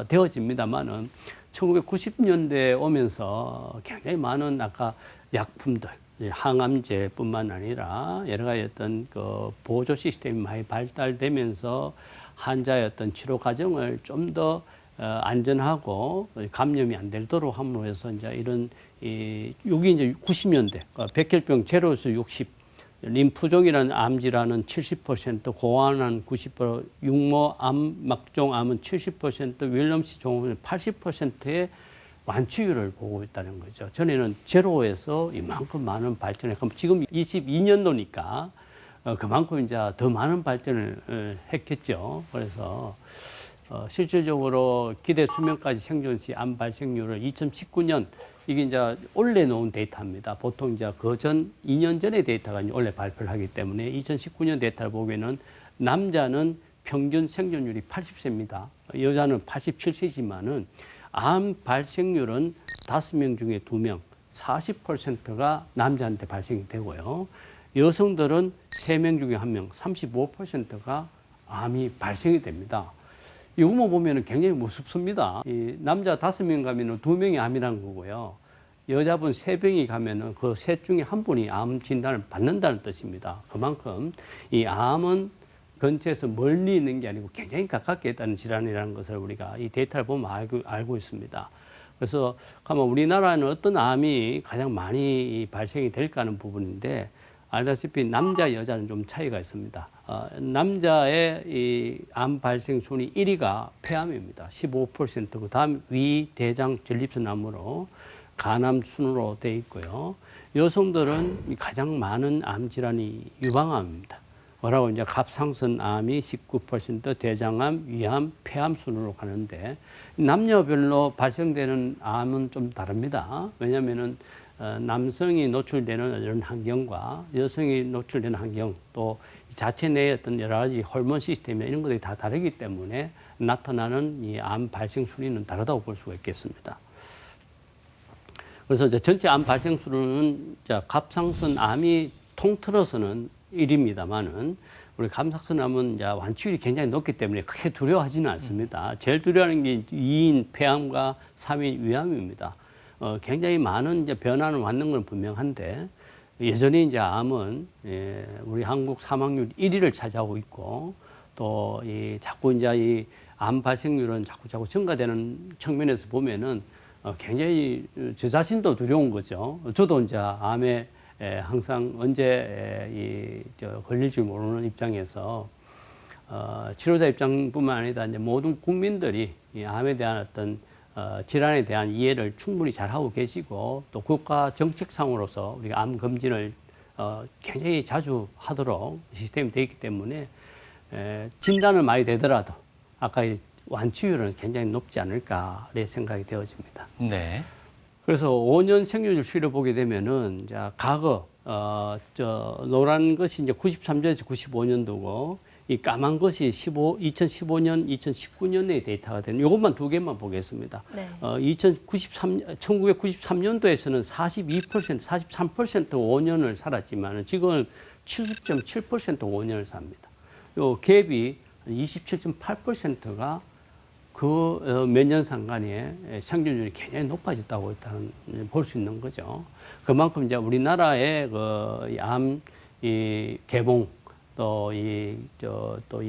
되어집니다만은 1990년대에 오면서 굉장히 많은 아까 약품들, 항암제뿐만 아니라 여러 가지 어떤 그 보조 시스템이 많이 발달되면서 환자의 어떤 치료 과정을 좀 더 안전하고 감염이 안 되도록 함으로 해서 이제 이런 여기 이제 90년대 백혈병 제로에서 60. 림프종이라는 암질환은 70%, 고환암 90%, 육모암, 막종암은 70%, 윌럼씨 종은 80%의 완치율을 보고 있다는 거죠. 전에는 제로에서 이만큼 많은 발전을, 지금 22년도니까 그만큼 이제 더 많은 발전을 했겠죠. 그래서 실질적으로 기대 수명까지 생존 시 암 발생률을 2019년 이게 이제 올해 놓은 데이터입니다. 보통 이제 그전 2년 전의 데이터가 이제 올해 발표를 하기 때문에 2019년 데이터를 보기에는 남자는 평균 생존율이 80세입니다. 여자는 87세지만은 암 발생률은 5명 중에 2명, 40%가 남자한테 발생이 되고요. 여성들은 3명 중에 1명, 35%가 암이 발생이 됩니다. 이거만 보면 굉장히 무섭습니다. 이 남자 5명 가면 2명이 암이라는 거고요. 여자분 3명이 가면 그 셋 중에 한 분이 암 진단을 받는다는 뜻입니다. 그만큼 이 암은 근처에서 멀리 있는 게 아니고 굉장히 가깝게 있다는 질환이라는 것을 우리가 이 데이터를 보면 알고 있습니다. 그래서 가만 우리나라는 어떤 암이 가장 많이 발생이 될까 하는 부분인데 알다시피 남자, 여자는 좀 차이가 있습니다. 남자의 이 암 발생 순위 1위가 폐암입니다. 15%, 그 다음 위, 대장, 전립선 암으로 간암 순으로 되어 있고요. 여성들은 가장 많은 암 질환이 유방암입니다. 뭐라고 이제 갑상선 암이 19%, 대장암, 위암, 폐암 순으로 가는데 남녀별로 발생되는 암은 좀 다릅니다. 왜냐하면은 남성이 노출되는 이런 환경과 여성이 노출되는 환경 또 자체 내의 어떤 여러 가지 호르몬 시스템이나 이런 것들이 다 다르기 때문에 나타나는 이 암 발생 순위는 다르다고 볼 수가 있겠습니다. 그래서 이제 전체 암 발생 수는 갑상선 암이 통틀어서는 1위입니다만은 우리 갑상선 암은 이제 완치율이 굉장히 높기 때문에 크게 두려워하지는 않습니다. 제일 두려워하는 게 2인 폐암과 3인 위암입니다. 굉장히 많은 이제 변화는 왔는 건 분명한데 여전히 이제 암은 우리 한국 사망률 1위를 차지하고 있고 또 자꾸 이제 이 암 발생률은 자꾸 증가되는 측면에서 보면은 굉장히 저 자신도 두려운 거죠. 저도 이제 암에 항상 언제 걸릴 줄 모르는 입장에서 치료자 입장뿐만 아니라 이제 모든 국민들이 이 암에 대한 어떤 질환에 대한 이해를 충분히 잘하고 계시고 또 국가 정책상으로서 우리가 암 검진을 굉장히 자주 하도록 시스템이 되어 있기 때문에 진단은 많이 되더라도 아까 이 완치율은 굉장히 높지 않을까 생각이 되어집니다. 네. 그래서 5년 생존율 수치를 보게 되면은 이제 과거 노란 것이 이제 93년에서 95년도고 이 까만 것이 2015년, 2019년의 데이터가 되는 이것만 두 개만 보겠습니다. 네. 1993년도에서는 42%, 43% 5년을 살았지만 지금은 70.7% 5년을 삽니다. 요 갭이 27.8%가 그 몇 년 상간에 생존율이 굉장히 높아졌다고 볼 수 있는 거죠. 그만큼 이제 우리나라의 암 개봉 또 이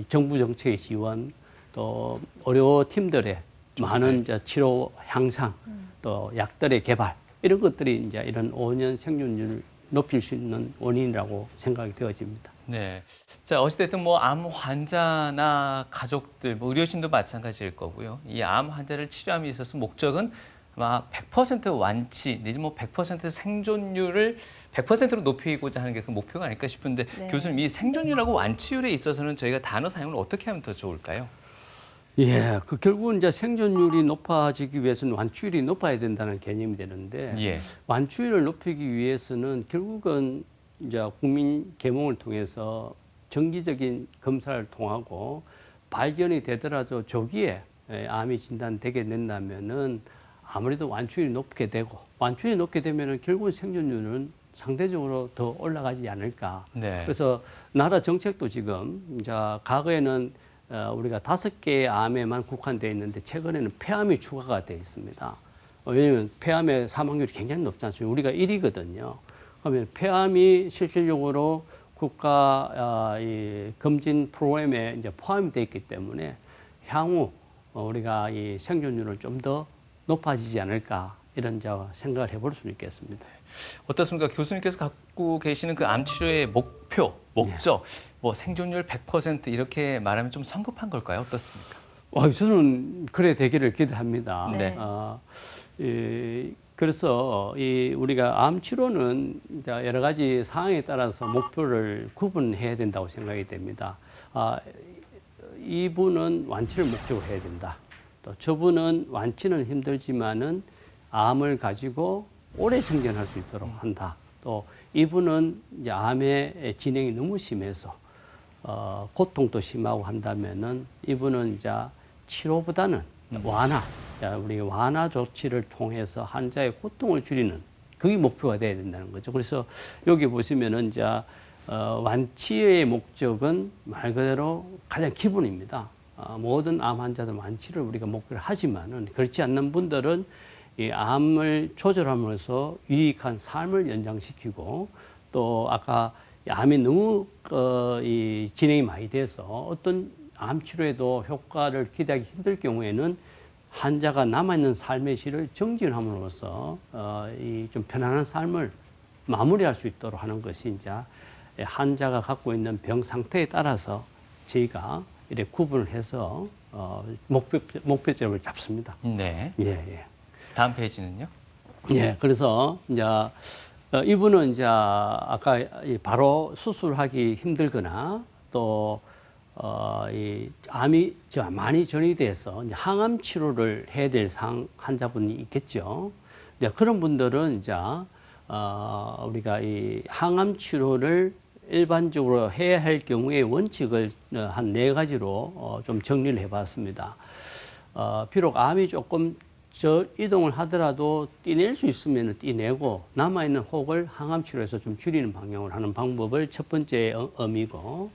정부 정책의 지원 또 의료팀들의 많은 이제 치료 향상 또 약들의 개발 이런 것들이 이제 이런 5년 생존율을 높일 수 있는 원인이라고 생각이 되어집니다. 네. 자, 어찌됐든 뭐 암 환자나 가족들, 뭐 의료진도 마찬가지일 거고요. 이 암 환자를 치료함에 있어서 목적은 아마 100% 완치 내지 뭐 100% 생존율을 100%로 높이고자 하는 게 그 목표가 아닐까 싶은데 네. 교수님 이 생존율하고 완치율에 있어서는 저희가 단어 사용을 어떻게 하면 더 좋을까요? 예, 결국은 이제 생존율이 높아지기 위해서는 완치율이 높아야 된다는 개념이 되는데 예. 완치율을 높이기 위해서는 결국은 이제 국민 계몽을 통해서 정기적인 검사를 통하고 발견이 되더라도 조기에 암이 진단되게 된다면은 아무래도 완치율이 높게 되고 완치율이 높게 되면은 결국 생존율은 상대적으로 더 올라가지 않을까. 네. 그래서 나라 정책도 지금 이제 과거에는 우리가 5개의 암에만 국한되어 있는데 최근에는 폐암이 추가가 되어 있습니다. 왜냐하면 폐암의 사망률이 굉장히 높지 않습니까? 우리가 1위거든요. 그러면 폐암이 실질적으로 국가 이 검진 프로그램에 이제 포함이 되어 있기 때문에 향후 우리가 이 생존율을 좀 더 높아지지 않을까 이런 생각을 해볼 수 있겠습니다. 어떻습니까? 교수님께서 갖고 계시는 그 암 치료의 목표, 목적, 뭐 생존율 100% 이렇게 말하면 좀 성급한 걸까요? 어떻습니까? 저는 그래 되기를 기대합니다. 네. 그래서 우리가 암 치료는 이제 여러 가지 상황에 따라서 목표를 구분해야 된다고 생각이 됩니다. 이분은 완치를 목적으로 해야 된다. 또 저분은 완치는 힘들지만은 암을 가지고 오래 생존할 수 있도록 한다. 또 이분은 이제 암의 진행이 너무 심해서 고통도 심하고 한다면은 이분은 이제 치료보다는 완화, 우리 완화 조치를 통해서 환자의 고통을 줄이는 그게 목표가 돼야 된다는 거죠. 그래서 여기 보시면은 이제 완치의 목적은 말 그대로 가장 기본입니다. 모든 암 환자들 완치를 우리가 목표를 하지만은 그렇지 않는 분들은 이 암을 조절함으로써 유익한 삶을 연장시키고 또 아까 암이 너무 이 진행이 많이 돼서 어떤 암 치료에도 효과를 기대하기 힘들 경우에는 환자가 남아있는 삶의 질을 정진함으로써 이 좀 편안한 삶을 마무리할 수 있도록 하는 것이 이제 환자가 갖고 있는 병 상태에 따라서 저희가 이렇게 구분을 해서 목표점을 잡습니다. 네. 예. 다음 페이지는요? 예. 그래서 이제 이분은 이제 아까 바로 수술하기 힘들거나 또 이 암이 많이 전이돼서 이제 항암 치료를 해야 될 환자분이 있겠죠. 이제 그런 분들은 이제 우리가 이 항암 치료를 일반적으로 해야 할 경우에 원칙을 한 4가지로 좀 정리를 해봤습니다. 비록 암이 조금 이동을 하더라도 떼낼 수 있으면 떼내고 남아있는 혹을 항암 치료에서 좀 줄이는 방향으로 하는 방법을 첫 번째 의미고,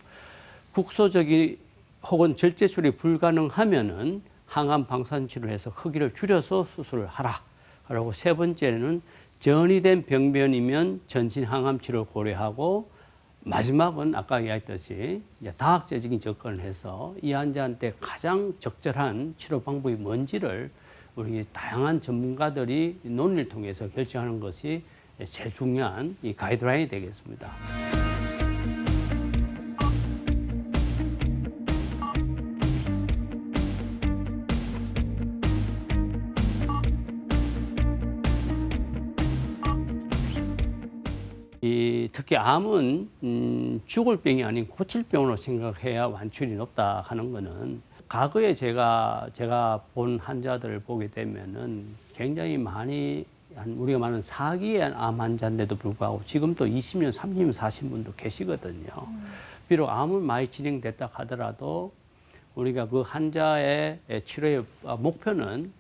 국소적인 혹은 절제술이 불가능하면은 항암 방사선 치료를 해서 크기를 줄여서 수술을 하라. 그리고 세 번째는 전이된 병변이면 전신 항암 치료를 고려하고, 마지막은 아까 이야기했듯이 다학제적인 접근을 해서 이 환자한테 가장 적절한 치료 방법이 뭔지를 우리 다양한 전문가들이 논의를 통해서 결정하는 것이 제일 중요한 이 가이드라인이 되겠습니다. 특히 암은 죽을 병이 아닌 고칠 병으로 생각해야 완치율이 높다 하는 거는 과거에 제가 본 환자들을 보게 되면은 굉장히 많이 우리가 말하는 4기의 암 환자인데도 불구하고 지금도 20년, 30년 사신 분도 계시거든요. 비록 암은 많이 진행됐다 하더라도 우리가 그 환자의 치료의 목표는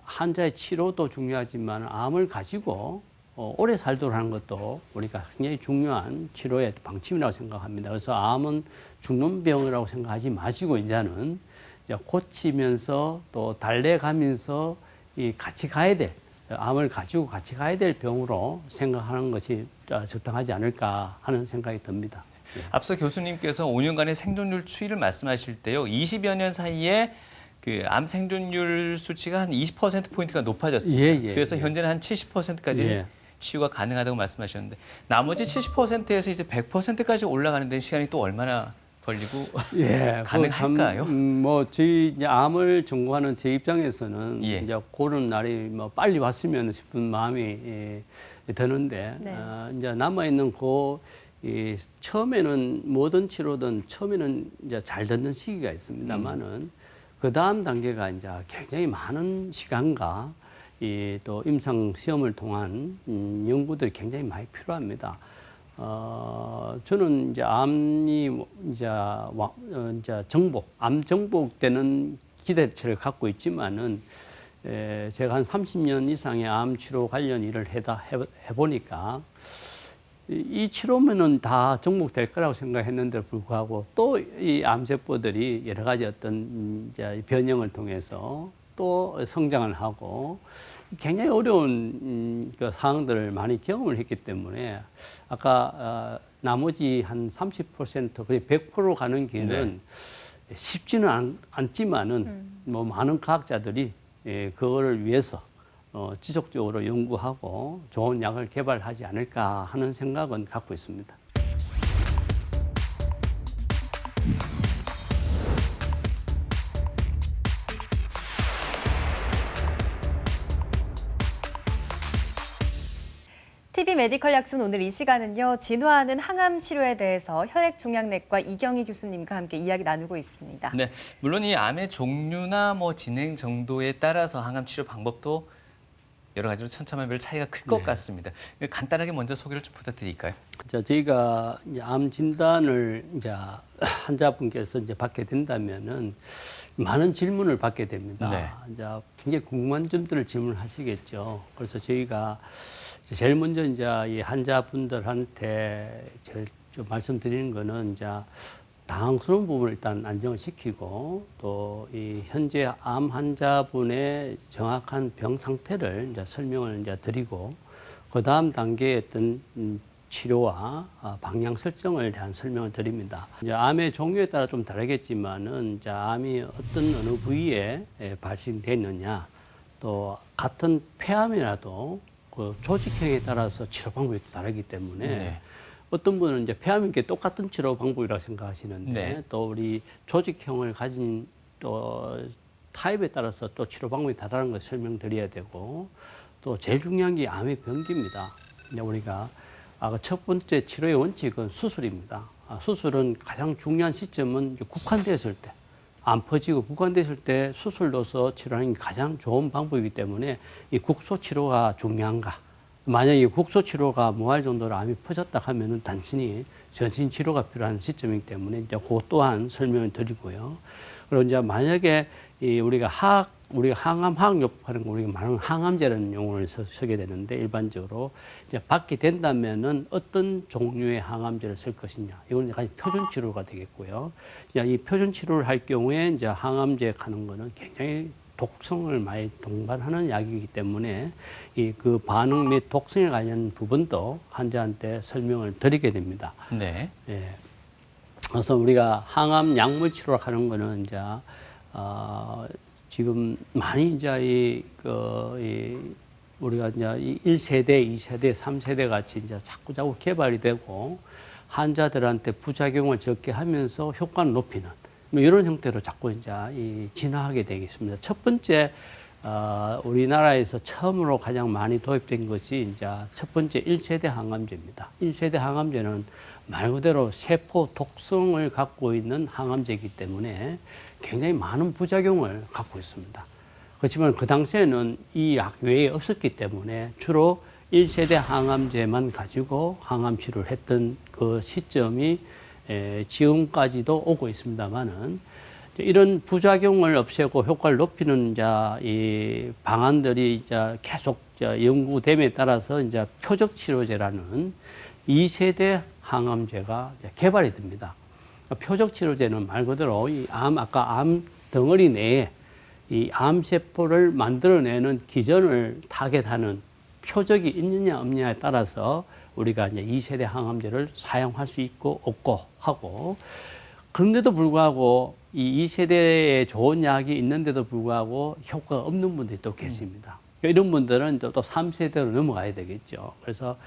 환자의 치료도 중요하지만 암을 가지고 오래 살도록 하는 것도 우리가 굉장히 중요한 치료의 방침이라고 생각합니다. 그래서 암은 죽는 병이라고 생각하지 마시고 이제는 고치면서 또 달래가면서 같이 가야 될 암을 가지고 같이 가야 될 병으로 생각하는 것이 적당하지 않을까 하는 생각이 듭니다. 앞서 교수님께서 5년간의 생존율 추이를 말씀하실 때요. 20여 년 사이에 그 암 생존율 수치가 한 20%포인트가 높아졌습니다. 그래서 현재는 한 70%까지 치유가 가능하다고 말씀하셨는데 나머지 70%에서 이제 100%까지 올라가는 데 시간이 또 얼마나 걸리고 가능할까요? 저희 이제 암을 전공하는 제 입장에서는 예. 이제 그런 날이 뭐 빨리 왔으면 싶은 마음이 드는데 이제 남아 있는 처음에는 뭐든 치료든 처음에는 이제 잘 듣는 시기가 있습니다만은 그 다음 단계가 이제 굉장히 많은 시간과 또 임상 시험을 통한 연구들이 굉장히 많이 필요합니다. 저는 이제 암이 이제 암 정복되는 기대치를 갖고 있지만은 제가 한 30년 이상의 암 치료 관련 일을 해보니까 이 치료면은 다 정복될 거라고 생각했는데 불구하고 또 이 암세포들이 여러 가지 어떤 이제 변형을 통해서 또 성장을 하고 굉장히 어려운 그 상황들을 많이 경험을 했기 때문에 아까 나머지 한 30% 거의 100% 가는 길은 쉽지는 않지만은 뭐 많은 과학자들이 그거를 위해서 지속적으로 연구하고 좋은 약을 개발하지 않을까 하는 생각은 갖고 있습니다. TV 메디컬 약속 오늘 이 시간은요. 진화하는 항암 치료에 대해서 혈액종양내과 이경희 교수님과 함께 이야기 나누고 있습니다. 네, 물론 이 암의 종류나 뭐 진행 정도에 따라서 항암 치료 방법도 여러 가지로 천차만별 차이가 클 것 같습니다. 간단하게 먼저 소개를 좀 부탁드릴까요? 자, 저희가 이제 암 진단을 이제 환자분께서 이제 받게 된다면은 많은 질문을 받게 됩니다. 이제 굉장히 궁금한 점들을 질문하시겠죠. 그래서 저희가 제일 먼저 이제 이 환자분들한테 제일 좀 말씀드리는 거는 이제 당황스러운 부분을 일단 안정을 시키고 또 이 현재 암 환자분의 정확한 병 상태를 이제 설명을 이제 드리고 그 다음 단계의 어떤 치료와 방향 설정을 대한 설명을 드립니다. 이제 암의 종류에 따라 좀 다르겠지만은 이제 암이 어떤 어느 부위에 발생됐느냐 또 같은 폐암이라도 그 조직형에 따라서 치료 방법이 다르기 때문에 어떤 분은 이제 폐암인 게 똑같은 치료 방법이라고 생각하시는데 또 우리 조직형을 가진 또 타입에 따라서 또 치료 방법이 다르다는 걸 설명드려야 되고 또 제일 중요한 게 암의 병기입니다. 이제 우리가 첫 번째 치료의 원칙은 수술입니다. 수술은 가장 중요한 시점은 국한됐을 때, 안 퍼지고 국한됐을 때 수술로서 치료하는 게 가장 좋은 방법이기 때문에 이 국소 치료가 중요한가? 만약에 국소 치료가 무할 정도로 암이 퍼졌다 하면은 단순히 전신 치료가 필요한 시점이기 때문에 이제 그것 또한 설명을 드리고요. 그리고 이제 만약에 우리가 항암 화학요법하는 거 우리가 말하는 항암제라는 용어를 쓰게 되는데 일반적으로 이제 받게 된다면은 어떤 종류의 항암제를 쓸 것이냐 이건 약간 표준 치료가 되겠고요. 이 표준 치료를 할 경우에 이제 항암제 하는 거는 굉장히 독성을 많이 동반하는 약이기 때문에 그 반응 및 독성에 관련 부분도 환자한테 설명을 드리게 됩니다. 그래서 우리가 항암 약물 치료를 하는 거는 이제 지금 많이 이제 우리가 이제 1세대, 2세대, 3세대 같이 이제 자꾸 개발이 되고 환자들한테 부작용을 적게 하면서 효과를 높이는 이런 형태로 자꾸 이제 진화하게 되겠습니다. 첫 번째 우리나라에서 처음으로 가장 많이 도입된 것이 이제 첫 번째 1세대 항암제입니다. 1세대 항암제는 말 그대로 세포 독성을 갖고 있는 항암제이기 때문에 굉장히 많은 부작용을 갖고 있습니다. 그렇지만 그 당시에는 이 약 외에 없었기 때문에 주로 1세대 항암제만 가지고 항암 치료를 했던 그 시점이 지금까지도 오고 있습니다만은 이런 부작용을 없애고 효과를 높이는 이제 이 방안들이 이제 계속 연구됨에 따라서 이제 표적 치료제라는 2세대 항암제가 개발이 됩니다. 표적 치료제는 말 그대로 이 아까 암 덩어리 내에 이 암세포를 만들어내는 기전을 타겟하는 표적이 있느냐 없느냐에 따라서 우리가 이제 2세대 항암제를 사용할 수 있고 없고 하고, 그런데도 불구하고 이 2세대에 좋은 약이 있는데도 불구하고 효과가 없는 분들이 또 계십니다. 이런 분들은 또 3세대로 넘어가야 되겠죠. 그래서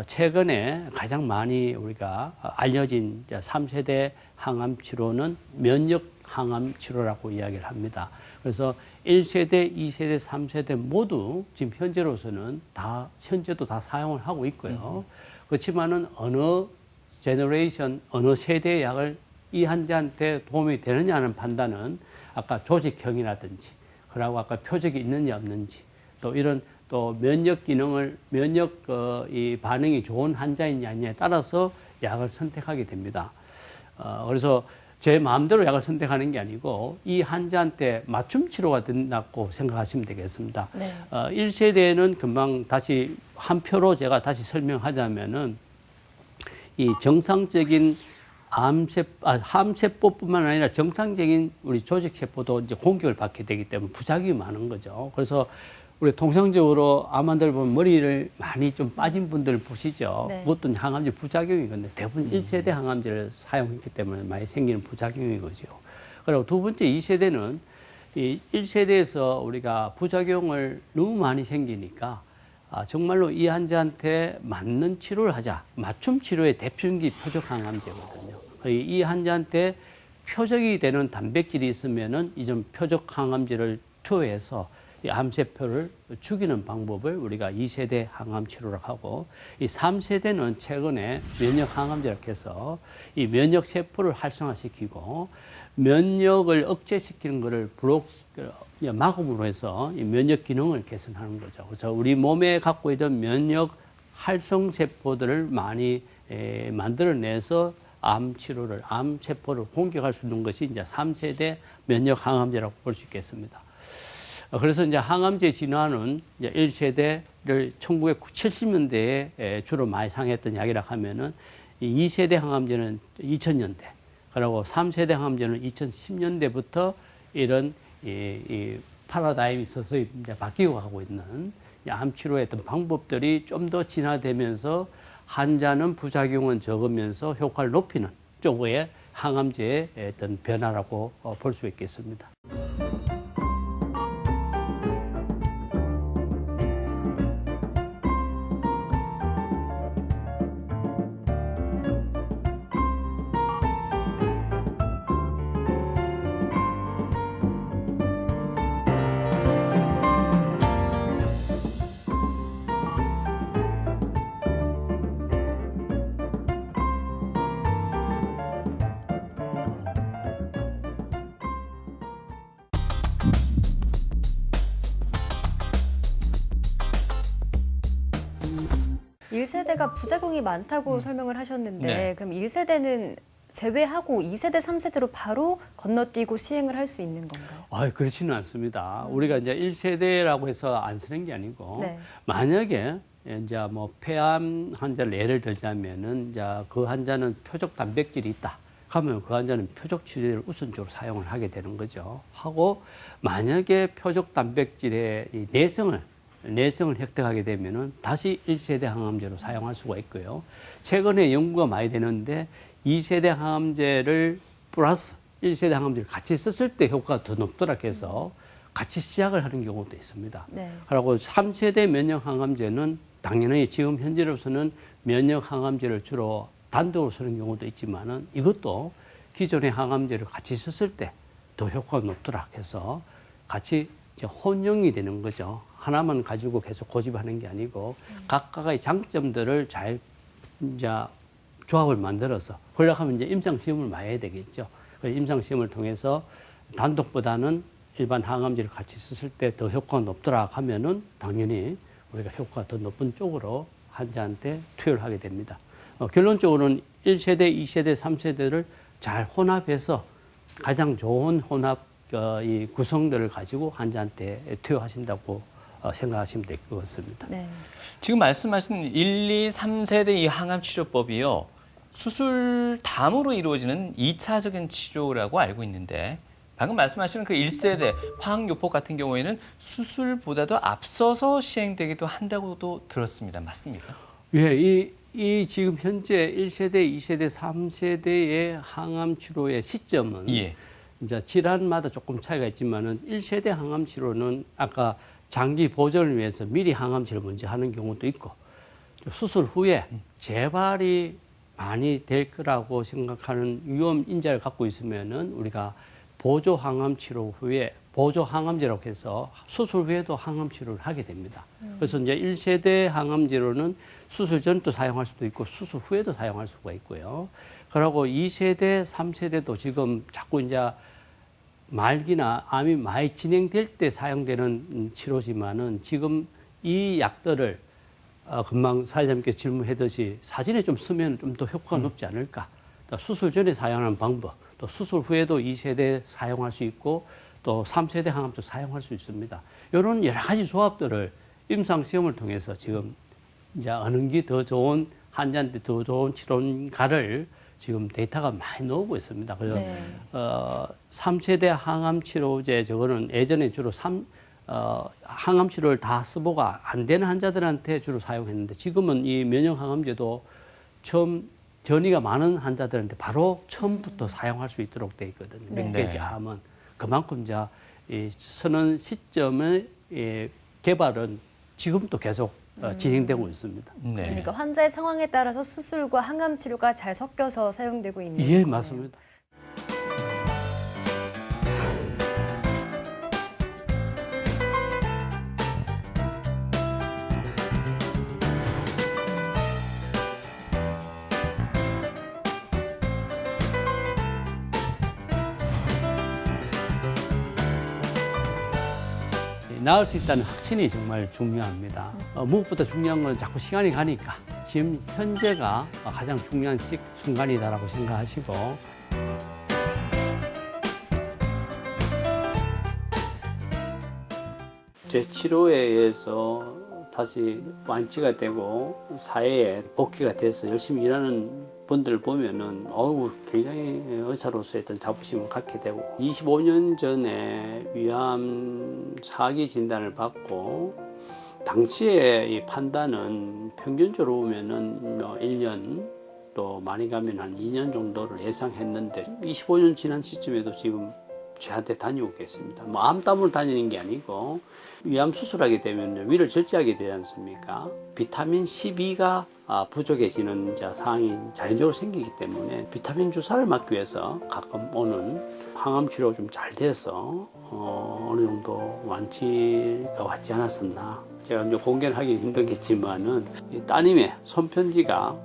최근에 가장 많이 우리가 알려진 3세대 항암 치료는 면역 항암 치료라고 이야기를 합니다. 그래서 1세대, 2세대, 3세대 모두 지금 현재로서는 현재도 다 사용을 하고 있고요. 그렇지만은 어느 제너레이션, 어느 세대의 약을 이 환자한테 도움이 되느냐는 판단은 아까 조직형이라든지, 그리고 아까 표적이 있느냐 없는지, 또 이런 또 면역 기능을, 이 반응이 좋은 환자이냐 아니냐에 따라서 약을 선택하게 됩니다. 그래서 제 마음대로 약을 선택하는 게 아니고 이 환자한테 맞춤 치료가 된다고 생각하시면 되겠습니다. 네. 1세대는 금방 다시 한 표로 제가 다시 설명하자면은 이 정상적인 암세포뿐만 아니라 정상적인 우리 조직세포도 이제 공격을 받게 되기 때문에 부작용이 많은 거죠. 그래서 우리 통상적으로 암 환자를 보면 머리를 많이 좀 빠진 분들 보시죠. 네. 그것도 항암제 부작용이건데 대부분 1세대 항암제를 사용했기 때문에 많이 생기는 부작용인 거죠. 그리고 두 번째 2세대는 이 1세대에서 우리가 부작용을 너무 많이 생기니까 정말로 이 환자한테 맞는 치료를 하자. 맞춤 치료의 대표적인 표적 항암제거든요. 이 환자한테 표적이 되는 단백질이 있으면은 이전 표적 항암제를 투여해서 이 암세포를 죽이는 방법을 우리가 2세대 항암 치료라고 하고, 이 3세대는 최근에 면역 항암제라고 해서 이 면역 세포를 활성화시키고 면역을 억제시키는 것을 막음으로 해서 이 면역 기능을 개선하는 거죠. 그래서 우리 몸에 갖고 있던 면역 활성 세포들을 많이 만들어내서 암 치료를, 암 세포를 공격할 수 있는 것이 이제 3세대 면역 항암제라고 볼 수 있겠습니다. 그래서 이제 항암제 진화는 이제 1세대를 1970년대에 주로 많이 사용했던 약이라 하면은 이 2세대 항암제는 2000년대, 그리고 3세대 항암제는 2010년대부터 이런 이 파라다임이 있어서 이제 바뀌고 가고 있는 암 치료의 어떤 방법들이 좀 더 진화되면서 환자는 부작용은 적으면서 효과를 높이는 쪽의 항암제의 어떤 변화라고 볼 수 있겠습니다. 일 세대가 부작용이 많다고 설명을 하셨는데 네. 그럼 1세대는 제외하고 2세대, 3세대로 바로 건너뛰고 시행을 할 수 있는 건가요? 그렇지는 않습니다. 우리가 이제 1세대라고 해서 안 쓰는 게 아니고, 네. 만약에 이제 뭐 폐암 환자를 예를 들자면은 이제 그 환자는 표적 단백질이 있다. 그러면 그 환자는 표적 치료제를 우선적으로 사용을 하게 되는 거죠. 하고 만약에 표적 단백질의 이 내성을 획득하게 되면은 다시 1세대 항암제로 사용할 수가 있고요. 최근에 연구가 많이 되는데 2세대 항암제를 플러스 1세대 항암제를 같이 썼을 때 효과가 더 높더라 해서 같이 시작을 하는 경우도 있습니다. 네. 그리고 3세대 면역 항암제는 당연히 지금 현재로서는 면역 항암제를 주로 단독으로 쓰는 경우도 있지만은 이것도 기존의 항암제를 같이 썼을 때 더 효과가 높더라 해서 같이 이제 혼용이 되는 거죠. 하나만 가지고 계속 고집하는 게 아니고 각각의 장점들을 잘 이제 조합을 만들어서 그러려면 이제 임상 시험을 많이 해야 되겠죠. 그 임상 시험을 통해서 단독보다는 일반 항암제를 같이 썼을 때 더 효과가 높더라 하면은 당연히 우리가 효과가 더 높은 쪽으로 환자한테 투여를 하게 됩니다. 결론적으로는 1세대, 2세대, 3세대를 잘 혼합해서 가장 좋은 혼합 이 구성들을 가지고 환자한테 투여하신다고 생각하시면 될 것 같습니다. 네. 지금 말씀하신 1, 2, 3세대 이 항암 치료법이요. 수술 다음으로 이루어지는 2차적인 치료라고 알고 있는데 방금 말씀하시는 그 1세대 화학요법 같은 경우에는 수술보다도 앞서서 시행되기도 한다고도 들었습니다. 맞습니까? 예, 이 지금 현재 1세대, 2세대, 3세대의 항암 치료의 시점은 예. 이제 질환마다 조금 차이가 있지만은 1세대 항암 치료는 아까 장기 보존을 위해서 미리 항암 치료를 먼저 하는 경우도 있고 수술 후에 재발이 많이 될 거라고 생각하는 위험 인자를 갖고 있으면은 우리가 보조 항암 치료 후에 보조 항암제라고 해서 수술 후에도 항암 치료를 하게 됩니다. 그래서 이제 1세대 항암제로는 수술 전도 사용할 수도 있고 수술 후에도 사용할 수가 있고요. 그리고 2세대, 3세대도 지금 자꾸 이제 말기나 암이 많이 진행될 때 사용되는 치료지만은 지금 이 약들을 금방 사회자님께서 질문했듯이 사진에 좀 쓰면 좀 더 효과가 높지 않을까. 또 수술 전에 사용하는 방법, 또 수술 후에도 2세대 사용할 수 있고 또 3세대 항암도 사용할 수 있습니다. 이런 여러 가지 조합들을 임상 시험을 통해서 지금 이제 어느 게 더 좋은 환자한테 더 좋은 치료가를 지금 데이터가 많이 나오고 있습니다. 그래서 네. 3세대 항암 치료제 저거는 예전에 주로 항암 치료를 다 쓰보고 안 되는 환자들한테 주로 사용했는데 지금은 이 면역 항암제도 처음 전이가 많은 환자들한테 바로 처음부터 사용할 수 있도록 돼 있거든요. 네. 몇 개지 하면 그만큼 이제 이 서는 시점의 개발은 지금도 계속 진행되고 있습니다. 네. 그러니까 환자의 상황에 따라서 수술과 항암 치료가 잘 섞여서 사용되고 있는 예, 거네요. 맞습니다. 나을 수 있다는 확신이 정말 중요합니다. 무엇보다 중요한 건 자꾸 시간이 가니까 지금 현재가 가장 중요한 순간이다라고 생각하시고 제 치료에 의해서 다시 완치가 되고 사회에 복귀가 돼서 열심히 일하는 분들 보면은 굉장히 의사로서의 어떤 자부심을 갖게 되고 25년 전에 위암 4기 진단을 받고 당시에 이 판단은 평균적으로 보면은 1년 또 많이 가면 한 2년 정도를 예상했는데 25년 지난 시점에도 지금 저한테 다니고 계십니다. 암담으로 다니는 게 아니고 위암 수술하게 되면 위를 절제하게 되지 않습니까? 비타민 12가 부족해지는 상황이 자연적으로 생기기 때문에 비타민 주사를 맞기 위해서 가끔 오는 항암 치료가 좀 잘 돼서 어느 정도 완치가 왔지 않았었나. 제가 이제 공개는 하기 힘들겠지만은 이 따님의 손편지가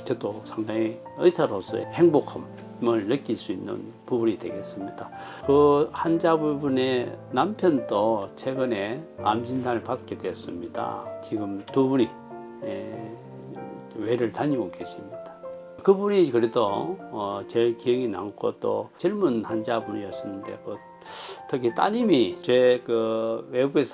저도 상당히 의사로서의 행복함을 느낄 수 있는 부분이 되겠습니다. 그 환자분의 남편도 최근에 암 진단을 받게 됐습니다. 지금 두 분이 외를 다니고 계십니다. 그분이 그래도 제일 기억이 남고 또 젊은 환자분이었는데 특히 따님이 제 외부의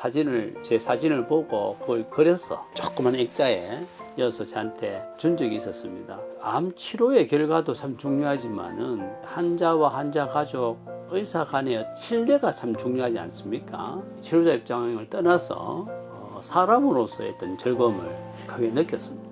제 사진을 보고 그걸 그려서 조그만 액자에 이어서 저한테 준 적이 있었습니다. 암 치료의 결과도 참 중요하지만은 환자와 환자 가족, 의사 간의 신뢰가 참 중요하지 않습니까? 치료자 입장을 떠나서 사람으로서의 어떤 즐거움을 크게 느꼈습니다.